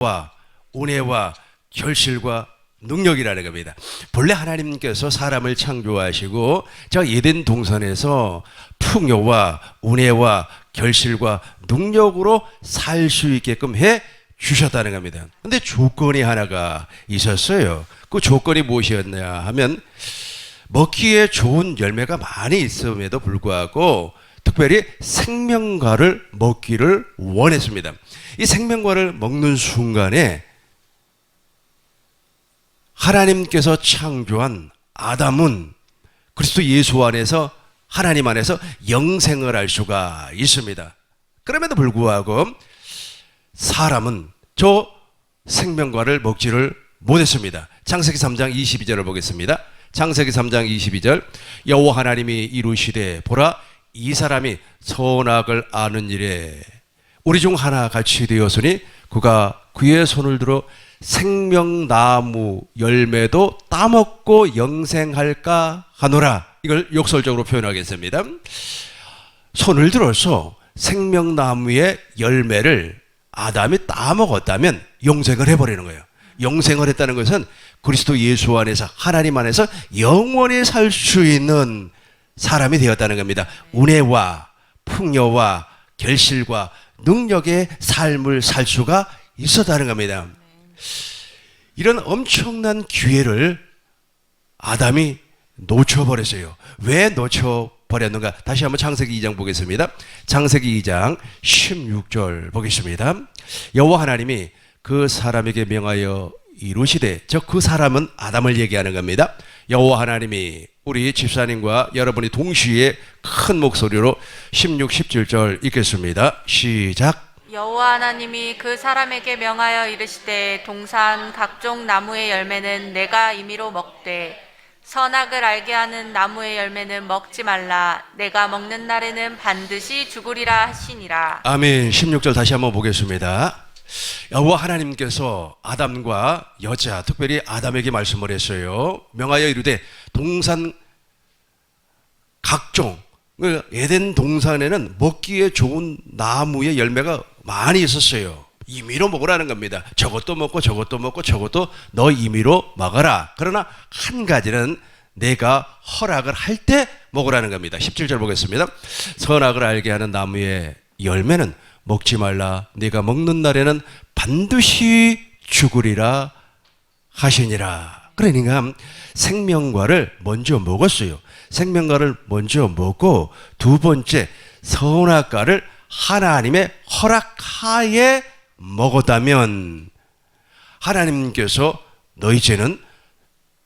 와 은혜와 결실과 능력이라는 겁니다. 본래 하나님께서 사람을 창조하시고 저 에덴 동산에서 풍요와 은혜와 결실과 능력으로 살 수 있게끔 해 주셨다는 겁니다. 근데 조건이 하나가 있었어요. 그 조건이 무엇이었냐 하면 먹기에 좋은 열매가 많이 있음에도 불구하고 특별히 생명과를 먹기를 원했습니다. 이 생명과를 먹는 순간에 하나님께서 창조한 아담은 그리스도 예수 안에서 하나님 안에서 영생을 할 수가 있습니다. 그럼에도 불구하고 사람은 저 생명과를 먹지를 못했습니다. 창세기 3장 22절을 보겠습니다. 창세기 3장 22절 여호와 하나님이 이루시되 보라 이 사람이 선악을 아는 일에 우리 중 하나 같이 되었으니 그가 그의 손을 들어 생명나무 열매도 따먹고 영생할까 하노라. 이걸 욕설적으로 표현하겠습니다. 손을 들어서 생명나무의 열매를 아담이 따먹었다면 영생을 해버리는 거예요. 영생을 했다는 것은 그리스도 예수 안에서 하나님 안에서 영원히 살 수 있는 사람이 되었다는 겁니다. 은혜와 풍요와 결실과 능력의 삶을 살 수가 있었다는 겁니다. 이런 엄청난 기회를 아담이 놓쳐버렸어요. 왜 놓쳐버렸는가? 다시 한번 창세기 2장 보겠습니다. 창세기 2장 16절 보겠습니다. 여호와 하나님이 그 사람에게 명하여 이루시되 저 그 사람은 아담을 얘기하는 겁니다. 여호와 하나님이 우리 집사님과 여러분이 동시에 큰 목소리로 16, 17절 읽겠습니다. 시작. 여호와 하나님이 그 사람에게 명하여 이르시되 동산 각종 나무의 열매는 내가 임의로 먹되 선악을 알게 하는 나무의 열매는 먹지 말라. 내가 먹는 날에는 반드시 죽으리라 하시니라. 아멘. 16절 다시 한번 보겠습니다. 여호와 하나님께서 아담과 여자 특별히 아담에게 말씀을 했어요. 명하여 이르되 동산 각종 에덴 동산에는 먹기에 좋은 나무의 열매가 많이 있었어요. 임의로 먹으라는 겁니다. 저것도 먹고 저것도 먹고 저것도 너 임의로 먹어라. 그러나 한 가지는 내가 허락을 할 때 먹으라는 겁니다. 17절 보겠습니다. 선악을 알게 하는 나무의 열매는 먹지 말라. 네가 먹는 날에는 반드시 죽으리라 하시니라. 그러니까 생명과를 먼저 먹었어요. 생명과를 먼저 먹고 두 번째 선악과를 하나님의 허락하에 먹었다면 하나님께서 너 이제는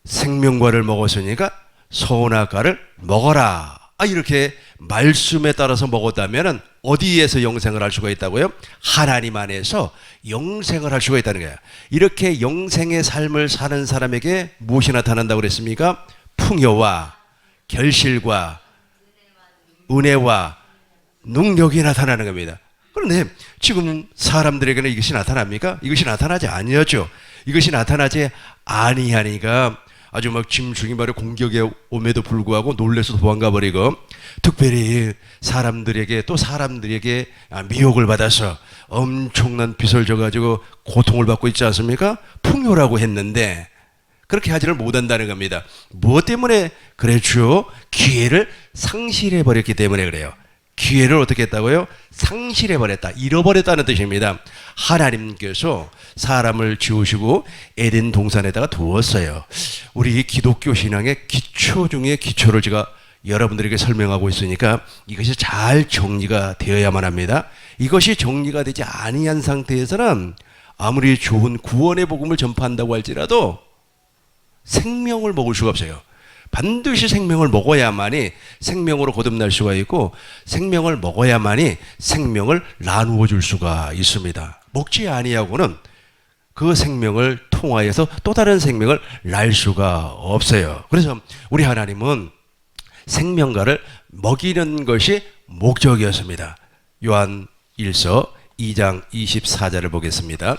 생명과를 먹었으니까 선악과를 먹어라. 이렇게 말씀에 따라서 먹었다면 어디에서 영생을 할 수가 있다고요? 하나님 안에서 영생을 할 수가 있다는 거예요. 이렇게 영생의 삶을 사는 사람에게 무엇이 나타난다고 그랬습니까? 풍요와 결실과 은혜와 능력이 나타나는 겁니다. 그런데 지금 사람들에게는 이것이 나타납니까? 이것이 나타나지 아니하죠. 이것이 나타나지 아니하니까 아주 막 짐승이 말에 공격에 옴에도 불구하고 놀래서 도망가 버리고 특별히 사람들에게 또 사람들에게 미혹을 받아서 엄청난 빚을 져가지고 고통을 받고 있지 않습니까? 풍요라고 했는데 그렇게 하지를 못한다는 겁니다. 무엇 때문에 그랬죠? 기회를 상실해 버렸기 때문에 그래요. 기회를 어떻게 했다고요? 상실해 버렸다. 잃어버렸다는 뜻입니다. 하나님께서 사람을 지으시고 에덴 동산에다가 두었어요. 우리 기독교 신앙의 기초 중에 기초를 제가 여러분들에게 설명하고 있으니까 이것이 잘 정리가 되어야만 합니다. 이것이 정리가 되지 아니한 상태에서는 아무리 좋은 구원의 복음을 전파한다고 할지라도 생명을 먹을 수가 없어요. 반드시 생명을 먹어야만이 생명으로 거듭날 수가 있고 생명을 먹어야만이 생명을 나누어 줄 수가 있습니다. 먹지 아니하고는 그 생명을 통하여서 또 다른 생명을 날 수가 없어요. 그래서 우리 하나님은 생명과를 먹이는 것이 목적이었습니다. 요한 1서 2장 24절을 보겠습니다.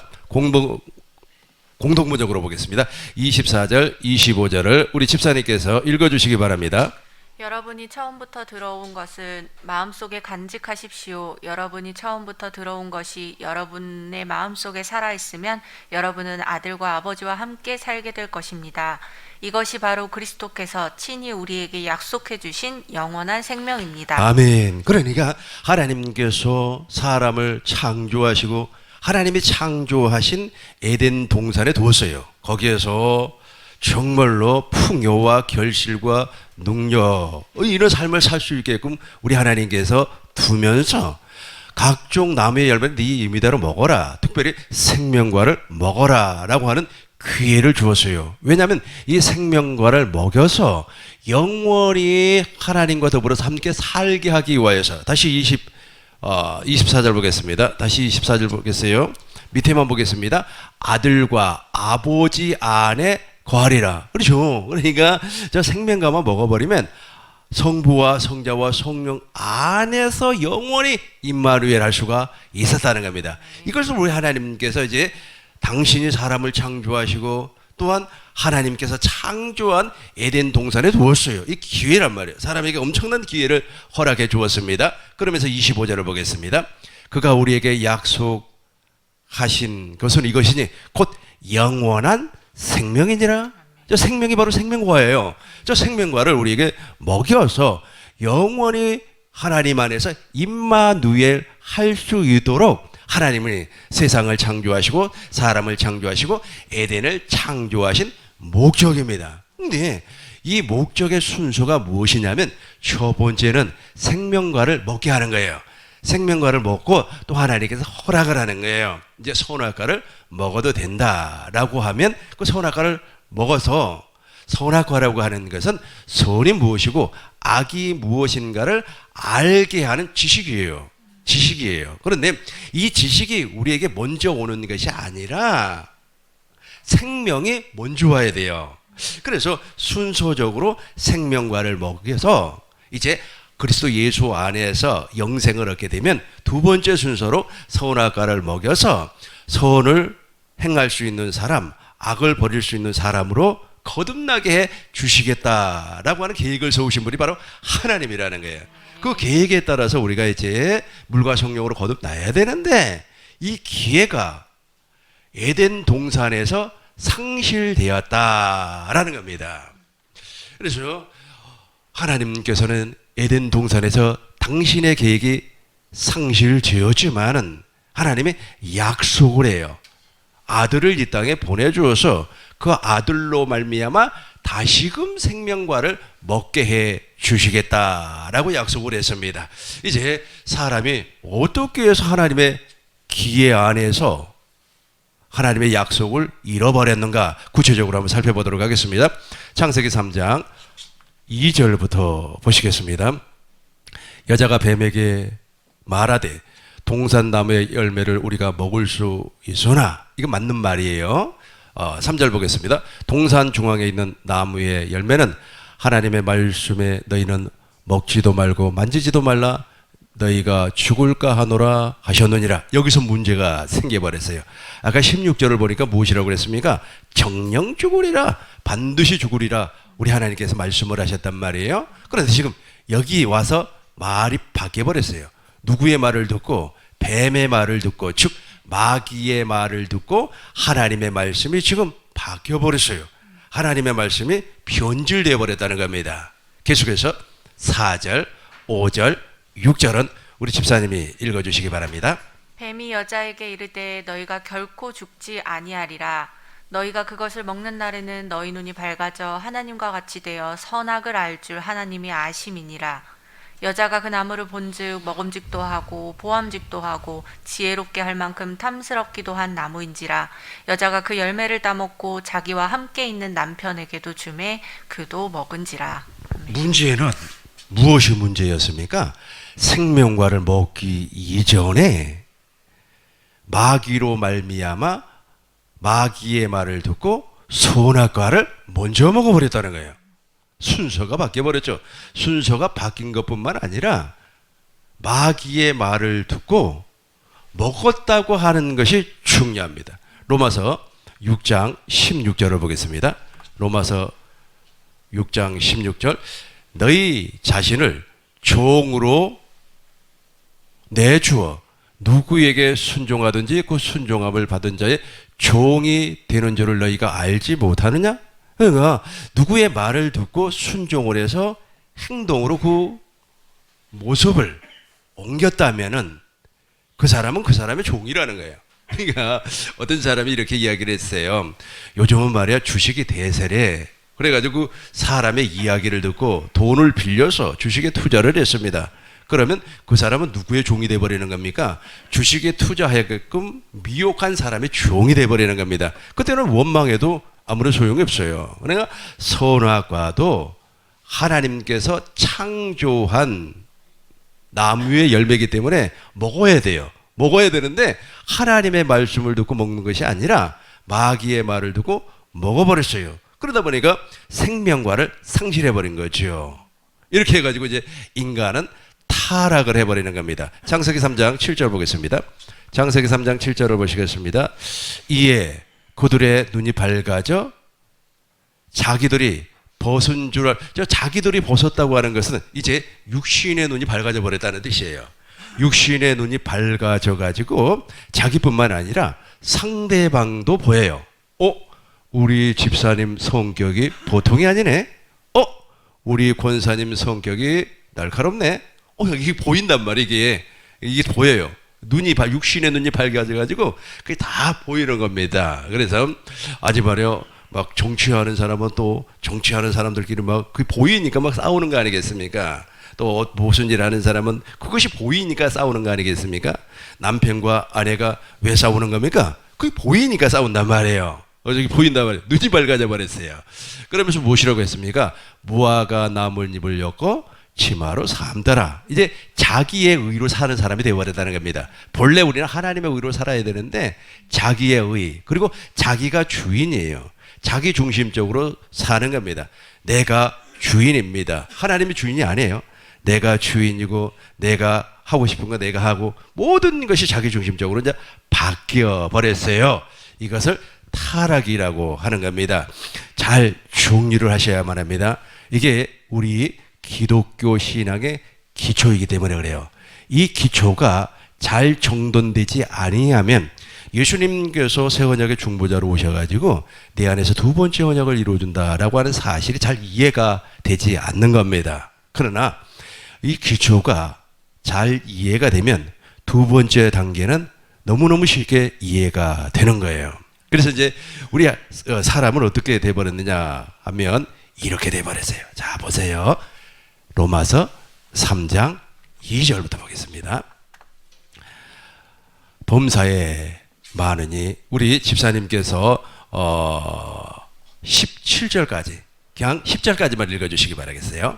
공동문적으로 보겠습니다. 24절, 25절을 우리 집사님께서 읽어주시기 바랍니다. 여러분이 처음부터 들어온 것은 마음속에 간직하십시오. 여러분이 처음부터 들어온 것이 여러분의 마음속에 살아있으면 여러분은 아들과 아버지와 함께 살게 될 것입니다. 이것이 바로 그리스도께서 친히 우리에게 약속해 주신 영원한 생명입니다. 아멘. 그러니까 하나님께서 사람을 창조하시고 하나님이 창조하신 에덴 동산에 두었어요. 거기에서 정말로 풍요와 결실과 능력 이런 삶을 살 수 있게끔 우리 하나님께서 두면서 각종 나무의 열매를 네 임의대로 먹어라. 특별히 생명과를 먹어라 라고 하는 기회를 주었어요. 왜냐하면 이 생명과를 먹여서 영원히 하나님과 더불어서 함께 살게 하기 위하여서. 다시 24절 보겠습니다. 다시 24절 보겠어요. 밑에만 보겠습니다. 아들과 아버지 안에 거하리라. 그렇죠. 그러니까 저 생명과만 먹어버리면 성부와 성자와 성령 안에서 영원히 임마누엘 할 수가 있었다는 겁니다. 이것을 우리 하나님께서 이제 당신이 사람을 창조하시고 또한 하나님께서 창조한 에덴 동산에 두었어요. 이 기회란 말이에요. 사람에게 엄청난 기회를 허락해 주었습니다. 그러면서 25절을 보겠습니다. 그가 우리에게 약속하신 것은 이것이니 곧 영원한 생명이니라. 저 생명이 바로 생명과예요. 저 생명과를 우리에게 먹여서 영원히 하나님 안에서 임마누엘 할 수 있도록 하나님은 세상을 창조하시고 사람을 창조하시고 에덴을 창조하신 목적입니다. 근데 이 목적의 순서가 무엇이냐면 첫 번째는 생명과를 먹게 하는 거예요. 생명과를 먹고 또 하나님께서 허락을 하는 거예요. 이제 선악과를 먹어도 된다라고 하면 그 선악과를 먹어서 선악과라고 하는 것은 선이 무엇이고 악이 무엇인가를 알게 하는 지식이에요. 지식이에요. 그런데 이 지식이 우리에게 먼저 오는 것이 아니라 생명이 먼저 와야 돼요. 그래서 순서적으로 생명과를 먹여서 이제 그리스도 예수 안에서 영생을 얻게 되면 두 번째 순서로 선악과를 먹여서 선을 행할 수 있는 사람, 악을 버릴 수 있는 사람으로 거듭나게 해 주시겠다라고 하는 계획을 세우신 분이 바로 하나님이라는 거예요. 그 계획에 따라서 우리가 이제 물과 성령으로 거듭나야 되는데 이 기회가 에덴 동산에서 상실되었다라는 겁니다. 그래서 하나님께서는 에덴 동산에서 당신의 계획이 상실되었지만은 하나님이 약속을 해요. 아들을 이 땅에 보내주어서 그 아들로 말미암아 다시금 생명과를 먹게 해 주시겠다라고 약속을 했습니다. 이제 사람이 어떻게 해서 하나님의 기회 안에서 하나님의 약속을 잃어버렸는가 구체적으로 한번 살펴보도록 하겠습니다. 창세기 3장 2절부터 보시겠습니다. 여자가 뱀에게 말하되 동산나무의 열매를 우리가 먹을 수 있으나, 이거 맞는 말이에요. 3절 보겠습니다. 동산 중앙에 있는 나무의 열매는 하나님의 말씀에 너희는 먹지도 말고 만지지도 말라 너희가 죽을까 하노라 하셨느니라. 여기서 문제가 생겨버렸어요. 아까 16절을 보니까 무엇이라고 그랬습니까? 정령 죽으리라, 반드시 죽으리라 우리 하나님께서 말씀을 하셨단 말이에요. 그런데 지금 여기 와서 말이 바뀌어버렸어요. 누구의 말을 듣고? 뱀의 말을 듣고, 즉 마귀의 말을 듣고 하나님의 말씀이 지금 바뀌어버렸어요. 하나님의 말씀이 변질되어 버렸다는 겁니다. 계속해서 4절, 5절, 6절은 우리 집사님이 읽어주시기 바랍니다. 뱀이 여자에게 이르되 너희가 결코 죽지 아니하리라. 너희가 그것을 먹는 날에는 너희 눈이 밝아져 하나님과 같이 되어 선악을 알 줄 하나님이 아심이니라. 여자가 그 나무를 본즉 먹음직도 하고 보암직도 하고 지혜롭게 할 만큼 탐스럽기도 한 나무인지라. 여자가 그 열매를 따먹고 자기와 함께 있는 남편에게도 주매 그도 먹은지라. 문제는 무엇이 문제였습니까? 생명과를 먹기 이전에 마귀로 말미암아 마귀의 말을 듣고 선악과를 먼저 먹어버렸다는 거예요. 순서가 바뀌어버렸죠. 순서가 바뀐 것뿐만 아니라 마귀의 말을 듣고 먹었다고 하는 것이 중요합니다. 로마서 6장 16절을 보겠습니다. 로마서 6장 16절. 너희 자신을 종으로 내주어 누구에게 순종하든지 그 순종함을 받은 자의 종이 되는 줄을 너희가 알지 못하느냐? 그러니까 누구의 말을 듣고 순종을 해서 행동으로 그 모습을 옮겼다면은 그 사람은 그 사람의 종이라는 거예요. 그러니까 어떤 사람이 이렇게 이야기를 했어요. 요즘은 말이야 주식이 대세래. 그래가지고 사람의 이야기를 듣고 돈을 빌려서 주식에 투자를 했습니다. 그러면 그 사람은 누구의 종이 돼버리는 겁니까? 주식에 투자하게끔 미혹한 사람의 종이 돼버리는 겁니다. 그때는 원망해도 아무런 소용이 없어요. 그러니까 선악과도 하나님께서 창조한 나무의 열매이기 때문에 먹어야 돼요. 먹어야 되는데 하나님의 말씀을 듣고 먹는 것이 아니라 마귀의 말을 듣고 먹어버렸어요. 그러다 보니까 생명과를 상실해버린 거죠. 이렇게 해가지고 이제 인간은 타락을 해버리는 겁니다. 창세기 3장 7절 보겠습니다. 창세기 3장 7절을 보시겠습니다. 이에 그들의 눈이 밝아져 자기들이 벗은 줄 자기들이 벗었다고 하는 것은 이제 육신의 눈이 밝아져 버렸다는 뜻이에요. 육신의 눈이 밝아져 가지고 자기뿐만 아니라 상대방도 보여요. 우리 집사님 성격이 보통이 아니네. 우리 권사님 성격이 날카롭네. 이게 보인단 말이에요. 이게 보여요. 육신의 눈이 밝아져 가지고 그게 다 보이는 겁니다. 그래서 아직 말이요. 막 정치하는 사람은 또 정치하는 사람들끼리 막 그게 보이니까 막 싸우는 거 아니겠습니까? 또 무슨 일 하는 사람은 그것이 보이니까 싸우는 거 아니겠습니까? 남편과 아내가 왜 싸우는 겁니까? 그게 보이니까 싸운단 말이에요. 저기 보인단 말이에요. 눈이 밝아져 버렸어요. 그러면서 무엇이라고 했습니까? 무화과 나뭇잎을 엮고 치마로 삼더라. 이제 자기의 의로 사는 사람이 되어버렸다는 겁니다. 본래 우리는 하나님의 의로 살아야 되는데 자기의 의 그리고 자기가 주인이에요. 자기 중심적으로 사는 겁니다. 내가 주인입니다. 하나님이 주인이 아니에요. 내가 주인이고 내가 하고 싶은 거 내가 하고 모든 것이 자기 중심적으로 이제 바뀌어 버렸어요. 이것을 타락이라고 하는 겁니다. 잘 정리를 하셔야만 합니다. 이게 우리 기독교 신앙의 기초이기 때문에 그래요. 이 기초가 잘 정돈되지 아니하면 예수님께서 새 언약의 중보자로 오셔가지고 내 안에서 두 번째 언약을 이루어준다라고 하는 사실이 잘 이해가 되지 않는 겁니다. 그러나 이 기초가 잘 이해가 되면 두 번째 단계는 너무너무 쉽게 이해가 되는 거예요. 그래서 이제 우리 사람은 어떻게 돼버렸느냐 하면 이렇게 돼버렸어요. 자 보세요. 로마서 3장 2절부터 보겠습니다. 범사에 많으니 우리 집사님께서 17절까지 그냥 10절까지만 읽어주시기 바라겠어요.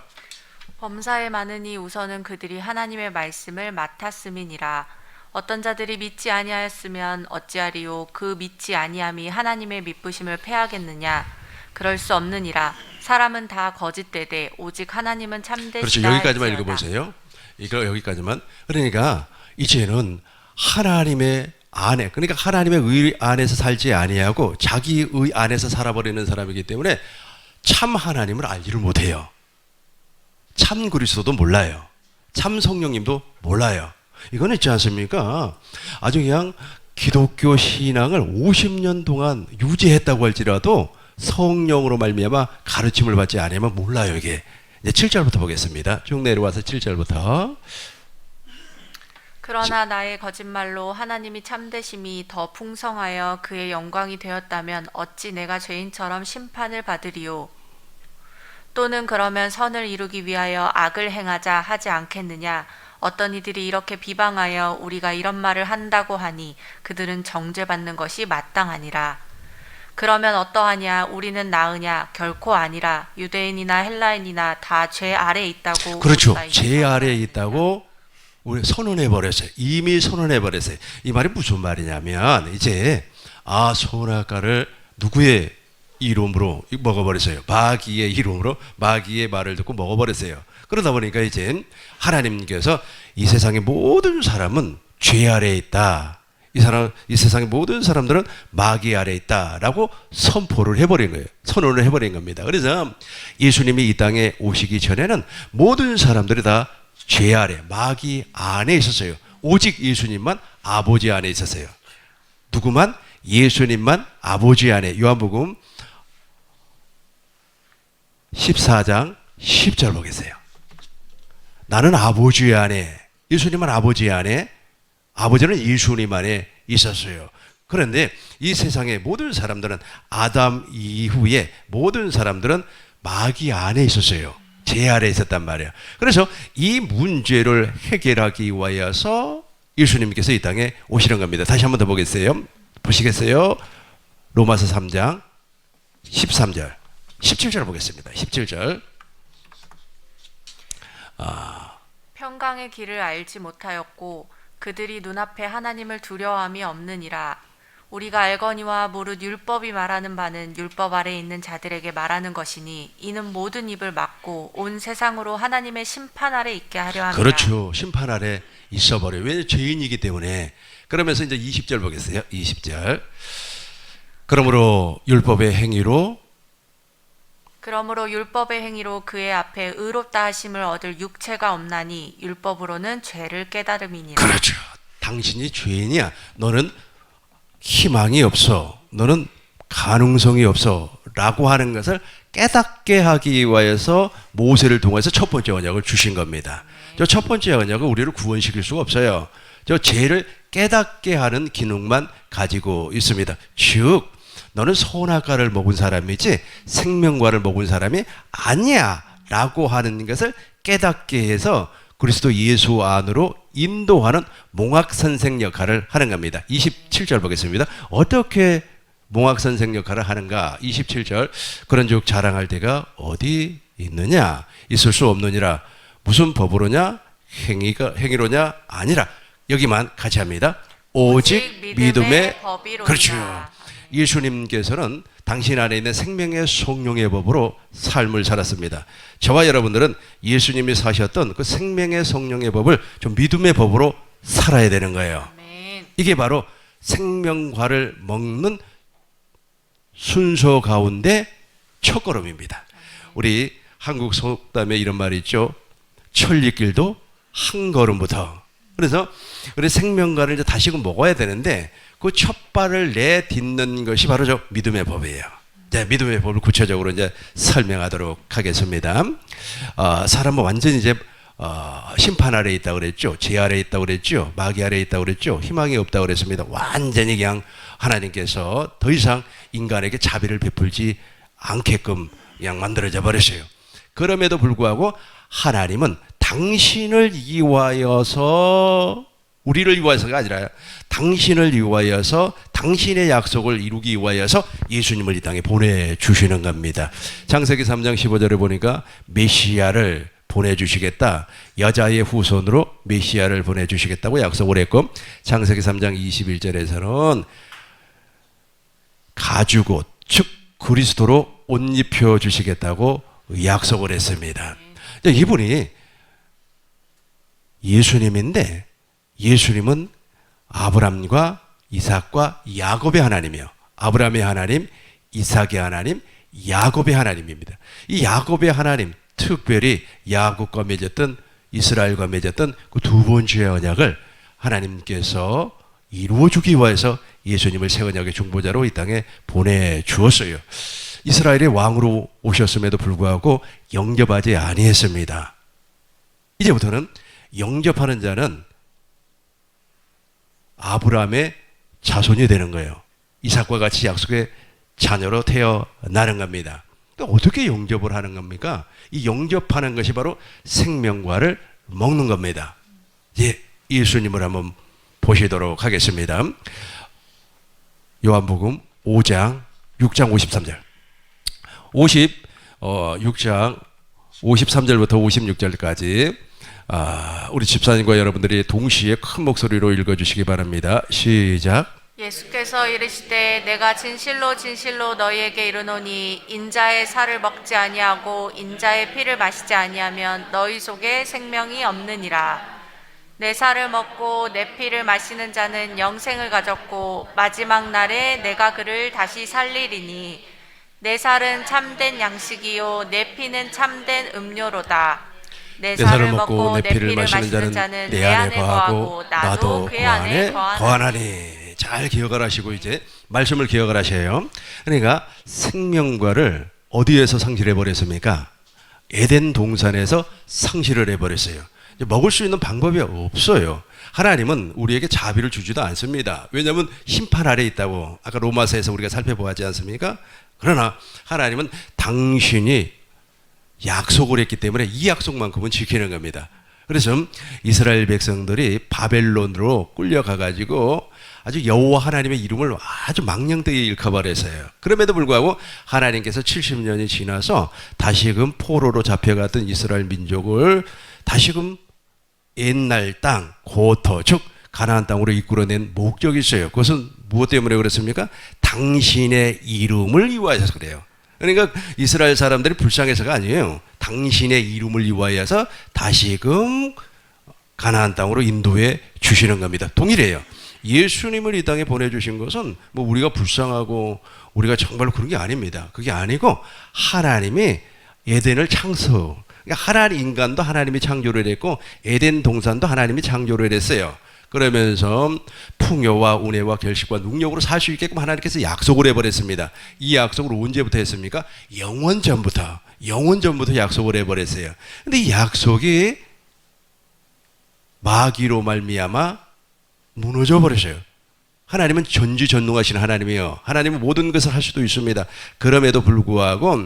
범사에 많으니 우선은 그들이 하나님의 말씀을 맡았음이니라. 어떤 자들이 믿지 아니하였으면 어찌하리요? 그 믿지 아니함이 하나님의 믿으심을 패하겠느냐? 그럴 수 없느니라. 사람은 다 거짓되되 오직 하나님은 참되시다. 그렇죠. 여기까지만 읽어보세요. 이거 여기까지만. 그러니까 이제는 하나님의 안에 그러니까 하나님의 의 안에서 살지 아니하고 자기 의 안에서 살아버리는 사람이기 때문에 참 하나님을 알지를 못해요. 참 그리스도도 몰라요. 참 성령님도 몰라요. 이건 있지 않습니까? 아주 그냥 기독교 신앙을 50년 동안 유지했다고 할지라도 성령으로 말미암아 가르침을 받지 않으면 몰라요. 이게 이제 7절부터 보겠습니다. 쭉 내려와서 7절부터. 그러나 나의 거짓말로 하나님이 참되심이 더 풍성하여 그의 영광이 되었다면 어찌 내가 죄인처럼 심판을 받으리요? 또는 그러면 선을 이루기 위하여 악을 행하자 하지 않겠느냐? 어떤 이들이 이렇게 비방하여 우리가 이런 말을 한다고 하니 그들은 정죄받는 것이 마땅하니라. 그러면 어떠하냐? 우리는 나으냐? 결코 아니라. 유대인이나 헬라인이나 다 죄 아래에 있다고. 그렇죠. 죄 아래에 있다고 우리 선언해 버렸어요. 이미 선언해 버렸어요. 이 말이 무슨 말이냐면 이제 선악과를 누구의 이름으로 먹어버렸어요. 마귀의 이름으로 마귀의 말을 듣고 먹어버렸어요. 그러다 보니까 이제 하나님께서 이 세상의 모든 사람은 죄 아래에 있다. 이 세상의 모든 사람들은 마귀 아래 있다라고 선포를 해버린 거예요. 선언을 해버린 겁니다. 그래서 예수님이 이 땅에 오시기 전에는 모든 사람들이 다 죄 아래, 마귀 안에 있었어요. 오직 예수님만 아버지 안에 있었어요. 누구만? 예수님만 아버지 안에. 요한복음 14장 10절 보겠어요. 나는 아버지 안에, 예수님은 아버지 안에, 아버지는 예수님 안에 있었어요. 그런데 이 세상의 모든 사람들은 아담 이후에 모든 사람들은 마귀 안에 있었어요. 죄 아래 있었단 말이에요. 그래서 이 문제를 해결하기 위하여서 예수님께서 이 땅에 오시는 겁니다. 다시 한번 더 보겠어요. 보시겠어요? 로마서 3장 13절 17절 보겠습니다. 17절. 평강의 길을 알지 못하였고 그들이 눈앞에 하나님을 두려워함이 없느니라. 우리가 알거니와 무릇 율법이 말하는 바는 율법 아래 있는 자들에게 말하는 것이니 이는 모든 입을 막고 온 세상으로 하나님의 심판 아래 있게 하려 함이라. 그렇죠. 심판 아래 있어버려요. 왜냐하면 죄인이기 때문에. 그러면서 이제 20절 보겠어요. 20절. 그러므로 율법의 행위로 그의 앞에 의롭다 하심을 얻을 육체가 없나니 율법으로는 죄를 깨달음이니라. 그렇죠. 당신이 죄인이야. 너는 희망이 없어. 너는 가능성이 없어. 라고 하는 것을 깨닫게 하기 위해서 모세를 통해서 첫 번째 언약을 주신 겁니다. 저 첫 번째 언약은 우리를 구원시킬 수가 없어요. 저 죄를 깨닫게 하는 기능만 가지고 있습니다. 즉 너는 선악과를 먹은 사람이지 생명과를 먹은 사람이 아니야 라고 하는 것을 깨닫게 해서 그리스도 예수 안으로 인도하는 몽학선생 역할을 하는 겁니다. 27절 보겠습니다. 어떻게 몽학선생 역할을 하는가? 27절. 그런즉 자랑할 데가 어디 있느냐? 있을 수 없느니라. 무슨 법으로냐? 행위로냐? 아니라. 여기만 같이 합니다. 오직 믿음의 법이로다. 그렇죠. 예수님께서는 당신 안에 있는 생명의 성령의 법으로 삶을 살았습니다. 저와 여러분들은 예수님이 사셨던 그 생명의 성령의 법을 좀 믿음의 법으로 살아야 되는 거예요. 아멘. 이게 바로 생명과를 먹는 순서 가운데 첫걸음입니다. 우리 한국 속담에 이런 말이 있죠. 천리길도 한 걸음부터. 그래서 우리 생명과를 이제 다시금 먹어야 되는데 그 첫 발을 내딛는 것이 바로 저 믿음의 법이에요. 네, 믿음의 법을 구체적으로 이제 설명하도록 하겠습니다. 사람은 완전히 이제 심판 아래 있다고 그랬죠. 죄 아래 있다고 그랬죠. 마귀 아래 있다고 그랬죠. 희망이 없다고 그랬습니다. 완전히 그냥 하나님께서 더 이상 인간에게 자비를 베풀지 않게끔 그냥 만들어져 버렸어요. 그럼에도 불구하고 하나님은 당신을 위하여서, 우리를 위하여서가 아니라 당신을 위하여서 당신의 약속을 이루기 위하여서 예수님을 이 땅에 보내주시는 겁니다. 창세기 3장 15절에 보니까 메시아를 보내주시겠다. 여자의 후손으로 메시아를 보내주시겠다고 약속을 했고, 창세기 3장 21절에서는 가죽옷, 즉 그리스도로 옷 입혀 주시겠다고 약속을 했습니다. 이분이 예수님인데 예수님은 아브람과 이삭과 야곱의 하나님이요. 아브람의 하나님, 이삭의 하나님, 야곱의 하나님입니다. 이 야곱의 하나님, 특별히 야곱과 맺었던, 이스라엘과 맺었던 그 두 번째 언약을 하나님께서 이루어주기 위해서 예수님을 새 언약의 중보자로 이 땅에 보내주었어요. 이스라엘의 왕으로 오셨음에도 불구하고 영접하지 아니했습니다. 이제부터는 영접하는 자는 아브라함의 자손이 되는 거예요. 이삭과 같이 약속의 자녀로 태어나는 겁니다. 어떻게 영접을 하는 겁니까? 이 영접하는 것이 바로 생명과를 먹는 겁니다. 예수님을 한번 보시도록 하겠습니다. 요한복음 5장 6장 53절 6장 53절부터 56절까지 우리 집사님과 여러분들이 동시에 큰 목소리로 읽어주시기 바랍니다. 시작. 예수께서 이르시되 내가 진실로 진실로 너희에게 이르노니 인자의 살을 먹지 아니하고 인자의 피를 마시지 아니하면 너희 속에 생명이 없느니라. 내 살을 먹고 내 피를 마시는 자는 영생을 가졌고 마지막 날에 내가 그를 다시 살리리니 내 살은 참된 양식이요 내 피는 참된 음료로다. 내 살을 먹고 내 피를 마시는 자는 내 안에 거하고 나도 그의 안에 거하나니. 잘 기억을 하시고 이제 말씀을 기억을 하셔요. 그러니까 생명과를 어디에서 상실해 버렸습니까? 에덴 동산에서 상실을 해버렸어요. 이제 먹을 수 있는 방법이 없어요. 하나님은 우리에게 자비를 주지도 않습니다. 왜냐하면 심판 아래 있다고 아까 로마서에서 우리가 살펴보았지 않습니까? 그러나 하나님은 당신이 약속을 했기 때문에 이 약속만큼은 지키는 겁니다. 그래서 이스라엘 백성들이 바벨론으로 끌려가가지고 아주 여호와 하나님의 이름을 아주 망령되게 일컬어버렸어요. 그럼에도 불구하고 하나님께서 70년이 지나서 다시금 포로로 잡혀갔던 이스라엘 민족을 다시금 옛날 땅, 고토, 즉 가나안 땅으로 이끌어낸 목적이 있어요. 그것은 무엇 때문에 그렇습니까? 당신의 이름을 위하여서 그래요. 그러니까 이스라엘 사람들이 불쌍해서가 아니에요. 당신의 이름을 위하여서 다시금 가나안 땅으로 인도해 주시는 겁니다. 동일해요. 예수님을 이 땅에 보내주신 것은 뭐 우리가 불쌍하고 우리가 정말로 그런 게 아닙니다. 그게 아니고 하나님이 에덴을 창조, 그러니까 하나님 인간도 하나님이 창조를 했고 에덴 동산도 하나님이 창조를 했어요. 그러면서 풍요와 운해와 결식과 능력으로 살 수 있게끔 하나님께서 약속을 해버렸습니다. 이 약속을 언제부터 했습니까? 영원 전부터 약속을 해버렸어요. 근데 이 약속이 마귀로 말미암아 무너져 버렸어요. 하나님은 전지전능하신 하나님이에요. 하나님은 모든 것을 할 수도 있습니다. 그럼에도 불구하고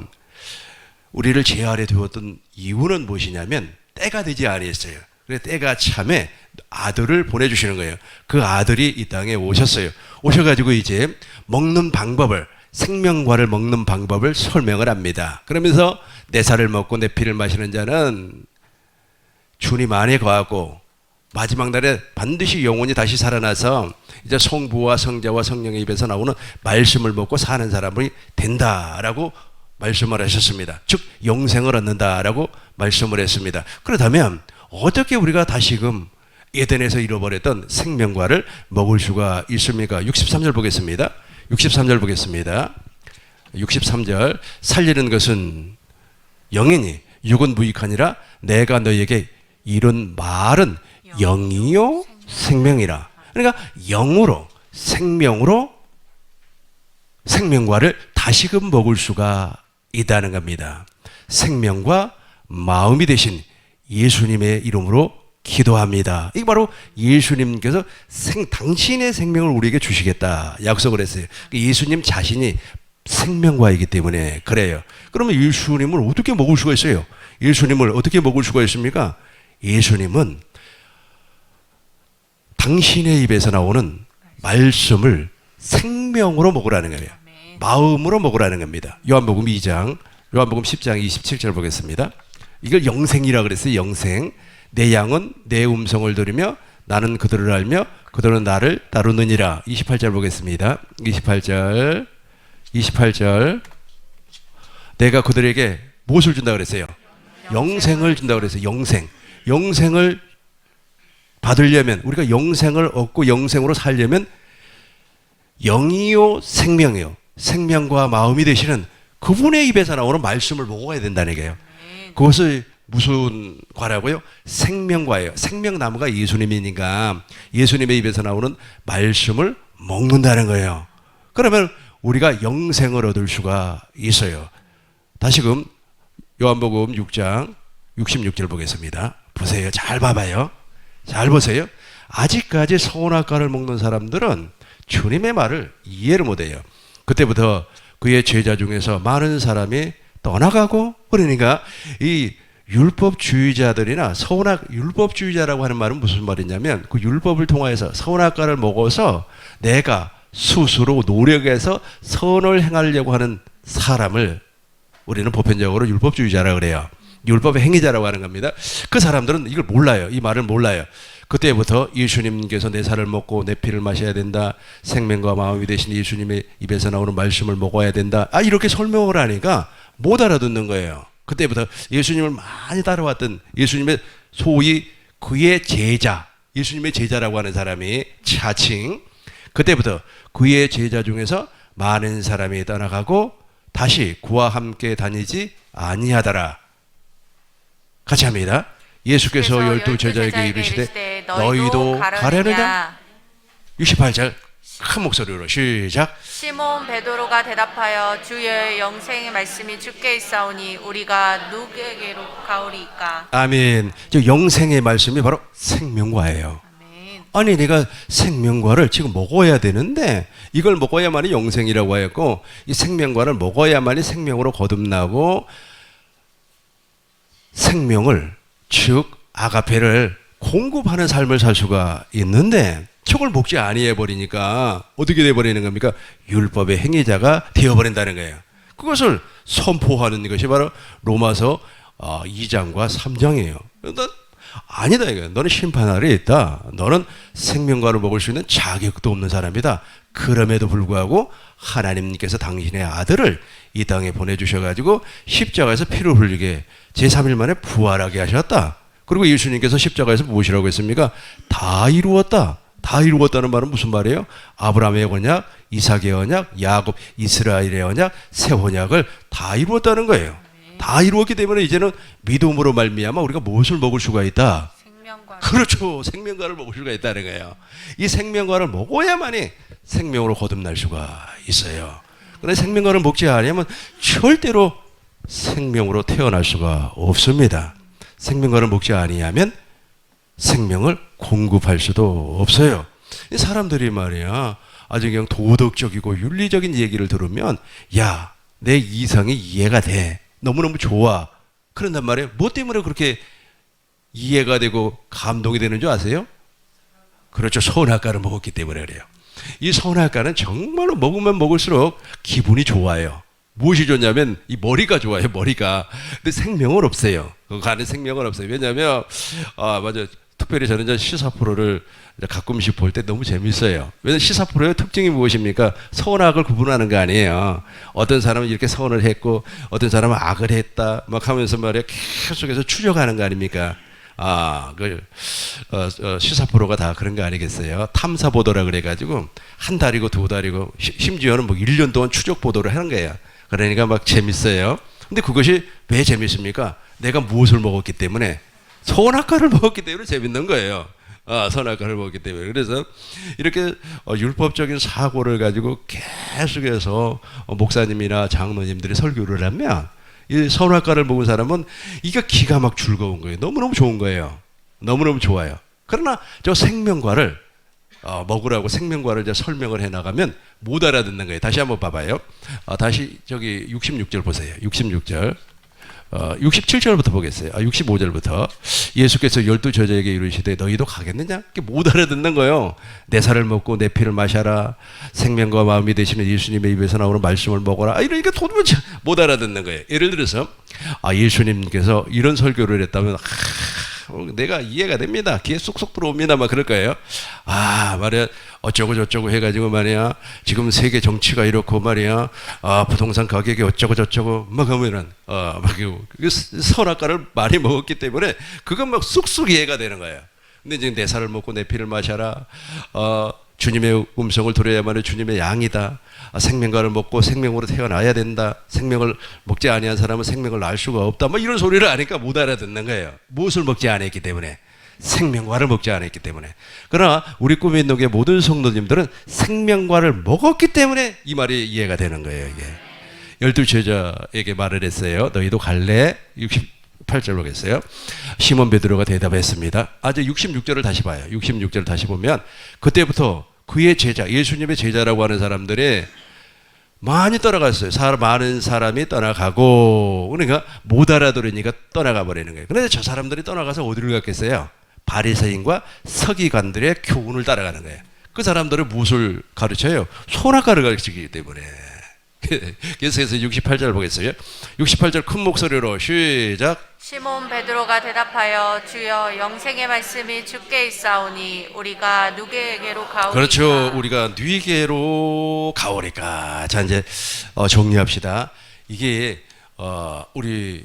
우리를 제 아래 두었던 이유는 무엇이냐면 때가 되지 아니했어요. 그래서 때가 참에 아들을 보내주시는 거예요. 그 아들이 이 땅에 오셨어요. 오셔가지고 이제 먹는 방법을, 생명과를 먹는 방법을 설명을 합니다. 그러면서 내 살을 먹고 내 피를 마시는 자는 주님 안에 거하고 마지막 날에 반드시 영혼이 다시 살아나서 이제 성부와 성자와 성령의 입에서 나오는 말씀을 먹고 사는 사람이 된다라고 말씀을 하셨습니다. 즉 영생을 얻는다라고 말씀을 했습니다. 그렇다면 어떻게 우리가 다시금 에덴에서 잃어버렸던 생명과를 먹을 수가 있습니까? 63절 보겠습니다. 63절 보겠습니다. 63절 살리는 것은 영이니 육은 무익하니라 내가 너희에게 이런 말은 영이요 생명이라. 그러니까 영으로 생명으로 생명과를 다시금 먹을 수가 있다는 겁니다. 생명과 마음이 되신 예수님의 이름으로 기도합니다. 이게 바로 예수님께서 당신의 생명을 우리에게 주시겠다 약속을 했어요. 예수님 자신이 생명과이기 때문에 그래요. 그러면 예수님을 어떻게 먹을 수가 있어요? 예수님을 어떻게 먹을 수가 있습니까? 예수님은 당신의 입에서 나오는 말씀을 생명으로 먹으라는 거예요. 마음으로 먹으라는 겁니다. 요한복음 2장, 요한복음 10장 27절 보겠습니다. 이걸 영생이라 그랬어요. 영생. 내 양은 내 음성을 들으며 나는 그들을 알며 그들은 나를 따르느니라. 28절 보겠습니다. 28절 내가 그들에게 무엇을 준다 그랬어요? 영생을 준다 그랬어요. 영생을 받으려면, 우리가 영생을 얻고 영생으로 살려면 영이요 생명이요, 생명과 마음이 되시는 그분의 입에서 나오는 말씀을 먹어야 된다는 거예요. 그것을 무슨 과라고요? 생명과예요. 생명나무가 예수님이니까 예수님의 입에서 나오는 말씀을 먹는다는 거예요. 그러면 우리가 영생을 얻을 수가 있어요. 다시금 요한복음 6장 66절 보겠습니다. 보세요. 잘 봐봐요. 잘 보세요. 아직까지 선악과를 먹는 사람들은 주님의 말을 이해를 못해요. 그때부터 그의 제자 중에서 많은 사람이 떠나가고, 그러니까 이 율법주의자들이나 율법주의자라고 하는 말은 무슨 말이냐면 그 율법을 통하여서 선악과를 먹어서 내가 스스로 노력해서 선을 행하려고 하는 사람을 우리는 보편적으로 율법주의자라고 그래요. 율법의 행위자라고 하는 겁니다. 그 사람들은 이걸 몰라요. 이 말을 몰라요. 그때부터 예수님께서 내 살을 먹고 내 피를 마셔야 된다. 생명과 마음이 되신 예수님의 입에서 나오는 말씀을 먹어야 된다. 이렇게 설명을 하니까 못 알아듣는 거예요. 그때부터 예수님을 많이 따라왔던 예수님의 소위 그의 제자, 예수님의 제자라고 하는 사람이 차칭. 그때부터 그의 제자 중에서 많은 사람이 떠나가고 다시 그와 함께 다니지 아니하더라. 같이 합니다. 예수께서 열두 제자에게 이르시되 너희도 가려느냐? 68절 큰 목소리로 시작. 시몬 베드로가 대답하여 주의 영생의 말씀이 주께 있사오니 우리가 누구에게로 가오리이까? 아멘. 저 영생의 말씀이 바로 생명과예요. 아멘. 아니 내가 생명과를 지금 먹어야 되는데 이걸 먹어야만이 영생이라고 하였고 이 생명과를 먹어야만이 생명으로 거듭나고 생명을 즉 아가페를 공급하는 삶을 살 수가 있는데 저걸 먹지 아니해 버리니까 어떻게 돼 버리는 겁니까? 율법의 행위자가 되어 버린다는 거예요. 그것을 선포하는 것이 바로 로마서 2장과 3장이에요. 아니다 이거. 너는 심판 아래에 있다. 너는 생명과를 먹을 수 있는 자격도 없는 사람이다. 그럼에도 불구하고 하나님께서 당신의 아들을 이 땅에 보내주셔가지고 십자가에서 피를 흘리게 제3일 만에 부활하게 하셨다. 그리고 예수님께서 십자가에서 무엇이라고 했습니까? 다 이루었다. 다 이루었다는 말은 무슨 말이에요? 아브라함의 언약, 이삭의 언약, 야곱, 이스라엘의 언약, 새 언약을 다 이루었다는 거예요. 다 이루었기 때문에 이제는 믿음으로 말미암아 우리가 무엇을 먹을 수가 있다? 생명과. 그렇죠. 생명과를 먹을 수가 있다는 거예요. 이 생명과를 먹어야만이 생명으로 거듭날 수가 있어요. 그런데 생명과를 먹지 않으면 절대로 생명으로 태어날 수가 없습니다. 생명과를 먹지 아니하면 생명을 공급할 수도 없어요. 이 사람들이 말이야 아주 그냥 도덕적이고 윤리적인 얘기를 들으면 야, 내 이성이 이해가 돼. 너무너무 좋아. 그런단 말이에요. 뭐 때문에 그렇게 이해가 되고 감동이 되는 줄 아세요? 그렇죠. 선악과를 먹었기 때문에 그래요. 이 선악과는 정말로 먹으면 먹을수록 기분이 좋아요. 무엇이 좋냐면 이 머리가 좋아요. 머리가. 근데 생명은 없어요. 그 안에 생명은 없어요. 왜냐하면 맞아. 특별히 저는 이제 시사 프로를 가끔씩 볼 때 너무 재밌어요. 왜냐하면 시사 프로의 특징이 무엇입니까? 선악을 구분하는 거 아니에요. 어떤 사람은 이렇게 선을 했고 어떤 사람은 악을 했다 막 하면서 말이야 계속해서 추적하는 거 아닙니까? 시사 프로가 다 그런 거 아니겠어요? 탐사 보도라 그래가지고 한 달이고 두 달이고 심지어는 뭐 1년 동안 추적 보도를 하는 거예요. 그러니까 막 재밌어요. 근데 그것이 왜 재밌습니까? 내가 무엇을 먹었기 때문에 선악과를 먹었기 때문에 재밌는 거예요. 선악과를 먹었기 때문에. 그래서 이렇게 율법적인 사고를 가지고 계속해서 목사님이나 장로님들이 설교를 하면 이 선악과를 먹은 사람은 이게 기가 막 즐거운 거예요. 너무너무 좋은 거예요. 너무너무 좋아요. 그러나 저 생명과를 먹으라고 생명과를 이제 설명을 해 나가면 못 알아듣는 거예요. 다시 한번 봐봐요. 다시 저기 66절 보세요. 66절. 67절부터 보겠어요. 65절부터 예수께서 12 제자에게 이르시되 너희도 가겠느냐? 못 알아듣는 거예요. 내 살을 먹고 내 피를 마셔라. 생명과 마음이 되시는 예수님의 입에서 나오는 말씀을 먹어라. 이러니까 도대체 못 알아듣는 거예요. 예를 들어서 예수님께서 이런 설교를 했다면 내가 이해가 됩니다. 귀에 쏙쏙 들어옵니다. 막 그럴 거예요. 말이야. 어쩌고 저쩌고 해가지고 말이야. 지금 세계 정치가 이렇고 말이야. 부동산 가격이 어쩌고 저쩌고 막 하면은 막 선악과를 많이 먹었기 때문에 그건 막 쑥쑥 이해가 되는 거예요. 근데 지금 내 살을 먹고 내 피를 마셔라. 주님의 음성을 들어야만 주님의 양이다. 생명과를 먹고 생명으로 태어나야 된다. 생명을 먹지 아니한 사람은 생명을 낳을 수가 없다. 뭐 이런 소리를 하니까 못 알아듣는 거예요. 무엇을 먹지 않았기 때문에. 생명과를 먹지 않았기 때문에. 그러나 우리 꿈의 인도의 모든 성도님들은 생명과를 먹었기 때문에 이 말이 이해가 되는 거예요. 이게 12 제자에게 말을 했어요. 너희도 갈래? 68절 보겠어요. 시몬 베드로가 대답했습니다. 이제 66절을 다시 봐요. 66절을 다시 보면 그때부터 그의 제자, 예수님의 제자라고 하는 사람들이 많이 떠나갔어요. 많은 사람이 떠나가고, 그러니까 못 알아들으니까 떠나가 버리는 거예요. 그런데 저 사람들이 떠나가서 어디를 갔겠어요? 바리새인과 서기관들의 교훈을 따라가는 거예요. 그 사람들은 무엇을 가르쳐요? 선악과를 가르치기 때문에. 그래서 68절 보겠어요. 68절 큰 목소리로 시작. 시몬 베드로가 대답하여 주여 영생의 말씀이 주께 있사오니 우리가 누구에게로 가오리까? 그렇죠. 우리가 누구에게로 가오리까? 자 이제 정리합시다. 이게 우리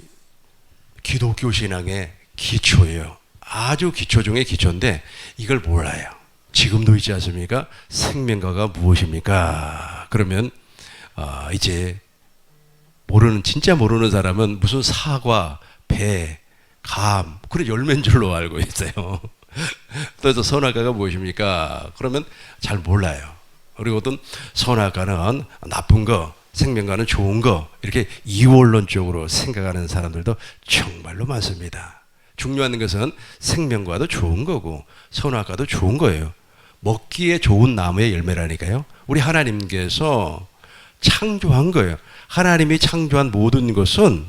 기독교 신앙의 기초예요. 아주 기초 중에 기초인데 이걸 몰라요. 지금도 있지 않습니까? 생명과가 무엇입니까? 그러면 이제 진짜 모르는 사람은 무슨 사과, 배, 감 그런 열매인 줄로 알고 있어요. 그래서 선악과가 무엇입니까? 그러면 잘 몰라요. 그리고 어떤 선악과는 나쁜 거, 생명과는 좋은 거 이렇게 이원론적으로 생각하는 사람들도 정말로 많습니다. 중요한 것은 생명과도 좋은 거고 선악과도 좋은 거예요. 먹기에 좋은 나무의 열매라니까요. 우리 하나님께서 창조한 거예요. 하나님이 창조한 모든 것은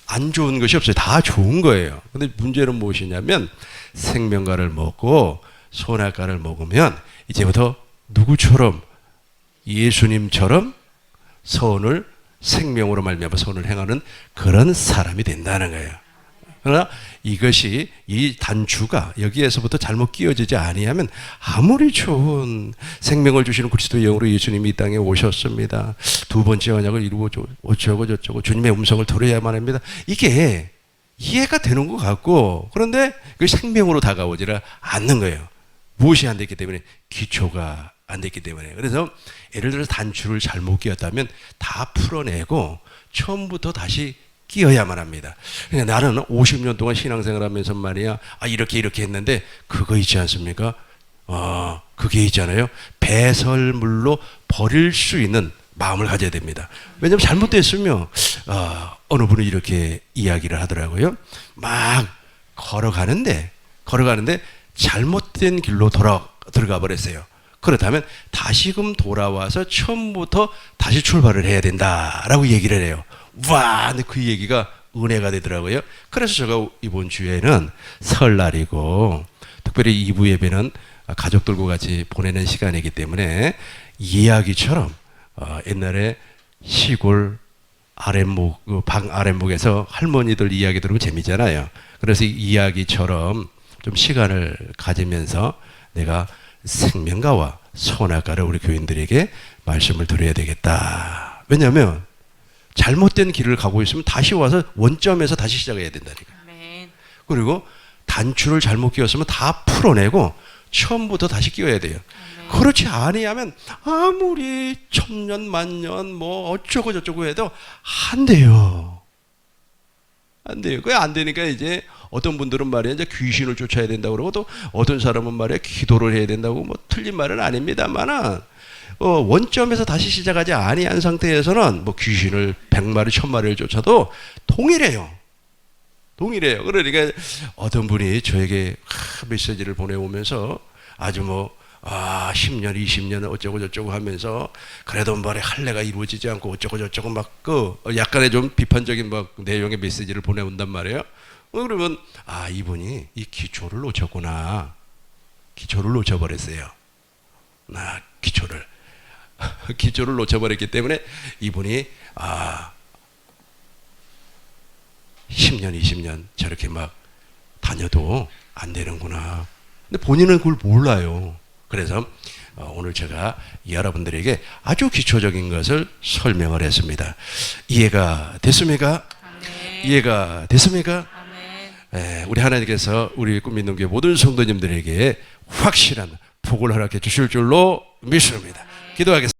안 좋은 것이 없어요. 다 좋은 거예요. 근데 문제는 무엇이냐면 생명과를 먹고 선악과를 먹으면 이제부터 누구처럼 예수님처럼 선을 생명으로 말미암아 선을 행하는 그런 사람이 된다는 거예요. 그러나 이것이 이 단추가 여기에서부터 잘못 끼워지지 아니하면 아무리 좋은 생명을 주시는 그리스도의 영으로 예수님이 이 땅에 오셨습니다. 두 번째 언약을 이루고 어쩌고 저쩌고 주님의 음성을 들어야만 합니다. 이게 이해가 되는 것 같고 그런데 그 생명으로 다가오지를 않는 거예요. 무엇이 안 됐기 때문에 기초가 안 됐기 때문에. 그래서 예를 들어서 단추를 잘못 끼웠다면 다 풀어내고 처음부터 다시 끼어야만 합니다. 그러니까 나는 50년 동안 신앙생활 하면서 말이야, 이렇게 했는데, 그거 있지 않습니까? 그게 있잖아요. 배설물로 버릴 수 있는 마음을 가져야 됩니다. 왜냐하면 잘못됐으면, 어느 분이 이렇게 이야기를 하더라고요. 막 걸어가는데, 잘못된 길로 들어가 버렸어요. 그렇다면 다시금 돌아와서 처음부터 다시 출발을 해야 된다라고 얘기를 해요. 와, 근데 그 얘기가 은혜가 되더라고요. 그래서 제가 이번 주에는 설날이고 특별히 2부 예배는 가족들과 같이 보내는 시간이기 때문에 이야기처럼 옛날에 시골 방 아랫목에서 할머니들 이야기 들으면 재미잖아요. 그래서 이야기처럼 좀 시간을 가지면서 내가 생명과와 선악과를 우리 교인들에게 말씀을 드려야 되겠다. 왜냐하면 잘못된 길을 가고 있으면 다시 와서 원점에서 다시 시작해야 된다니까. 그리고 단추를 잘못 끼웠으면 다 풀어내고 처음부터 다시 끼워야 돼요. 그렇지 아니하면 아무리 천년 만년 뭐 어쩌고 저쩌고 해도 안 돼요. 그게 안 되니까 이제 어떤 분들은 말이야 이제 귀신을 쫓아야 된다고 그러고 또 어떤 사람은 말이야 기도를 해야 된다고 뭐 틀린 말은 아닙니다만은 원점에서 다시 시작하지 아니한 상태에서는 뭐 귀신을 100마리 1000마리를 쫓아도 동일해요. 그러니까 어떤 분이 저에게 메시지를 보내오면서 아주 10년 20년 어쩌고 저쩌고 하면서 그래도 말에 할례가 이루어지지 않고 어쩌고 저쩌고 막 약간의 좀 비판적인 막 내용의 메시지를 보내온단 말이에요. 그러면 이분이 이 기초를 놓쳤구나. 기초를 놓쳐버렸어요. 기초를 놓쳐버렸기 때문에 이분이 10년 20년 저렇게 막 다녀도 안 되는구나. 근데 본인은 그걸 몰라요. 그래서 오늘 제가 여러분들에게 아주 기초적인 것을 설명을 했습니다. 이해가 됐습니까? 아멘. 이해가 됐습니까? 아멘. 우리 하나님께서 우리 꿈있는 교회 모든 성도님들에게 확실한 복을 허락해 주실 줄로 믿습니다. 기도하겠습니다.